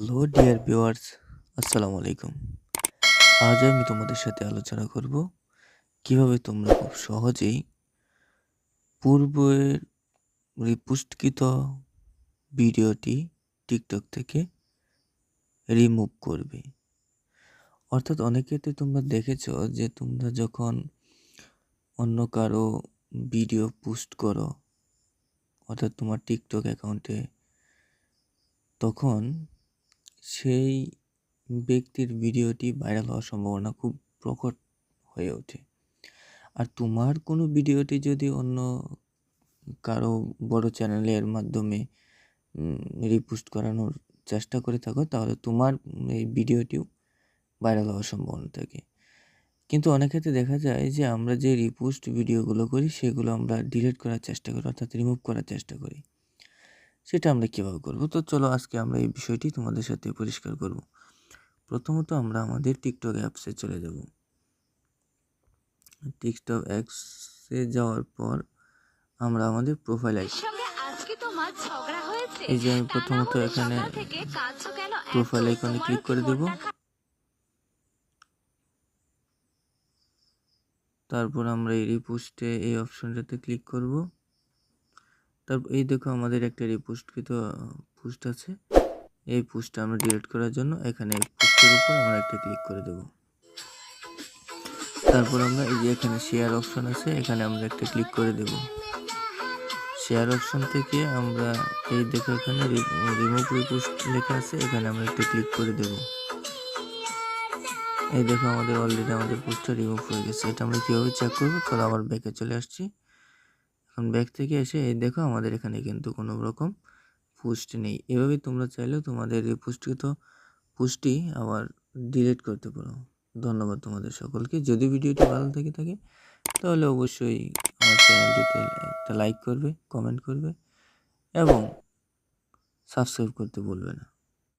Hello dear viewers, আসসালামু আলাইকুম। আজ আমি তোমাদের সাথে আলোচনা করব কিভাবে তোমরা খুব সহজেই পূর্বের রিপোস্টকৃত ভিডিওটি টিকটক থেকে রিমুভ করবে। অর্থাৎ অনেক ক্ষেত্রে তোমরা দেখেছো যে তোমরা যখন অন্য কারো ভিডিও পোস্ট করো, অর্থাৎ তোমার টিকটক অ্যাকাউন্টে, তখন সেই ব্যক্তির ভিডিওটি ভাইরাল হওয়ার সম্ভাবনা খুব প্রকট হয়ে ওঠে। আর তোমার কোনো ভিডিওটি যদি অন্য কারো বড় চ্যানেলের মাধ্যমে রিপোস্ট করানোর চেষ্টা করে থাকো, তাহলে তোমার এই ভিডিওটিও ভাইরাল হওয়ার সম্ভাবনা থাকে। কিন্তু অনেক ক্ষেত্রে দেখা যায় যে আমরা যে রিপোস্ট ভিডিওগুলো করি সেগুলো আমরা ডিলিট করার চেষ্টা করি, অর্থাৎ রিমুভ করার চেষ্টা করি। সেটা আমরা কীভাবে করব? তো চলো আজকে আমরা এই বিষয়টি তোমাদের সাথে পরিষ্কার করব। প্রথমত আমরা আমাদের টিকটক অ্যাপসে চলে যাব। টিকটক অ্যাপসে যাওয়ার পর আমরা আমাদের প্রোফাইল এই যে আমি প্রথমত এখানে প্রোফাইল আইকনে ক্লিক করে দেব। তারপর আমরা এই রিপোস্টে এই অপশনটাতে ক্লিক করব। তারপর এই দেখো আমাদের একটা রিপোস্টকৃত পোস্ট আছে। এই পোস্টটা আমরা ডিলিট করার জন্য এখানে পোস্টের উপর আমরা একটা ক্লিক করে দেব। তারপর আমরা এই যে এখানে শেয়ার অপশন আছে, এখানে আমরা একটা ক্লিক করে দেব। শেয়ার অপশন থেকে আমরা এই দেখো এখানে রিমুভ রিপোস্ট লেখা আছে, এখানে আমরা একটা ক্লিক করে দেব। এই দেখো আমাদের অলরেডি আমাদের পোস্টটা রিমুভ হয়ে গেছে। এটা আমরা কীভাবে চেক করবো? চলো আবার ব্যাকে চলে আসছি। এখন ব্যাক থেকে এসে এই দেখো আমাদের এখানে কিন্তু কোনো রকম পোস্ট নেই। এভাবে তোমরা চাইলেও তোমাদের রিপোস্টকৃত পোস্টটি আবার ডিলিট করতে পারো। ধন্যবাদ তোমাদের সকলকে। যদি ভিডিওটি ভালো থেকে থাকে তাহলে অবশ্যই আমার চ্যানেলটিতে একটা লাইক করবে, কমেন্ট করবে এবং সাবস্ক্রাইব করতে ভুলবে না।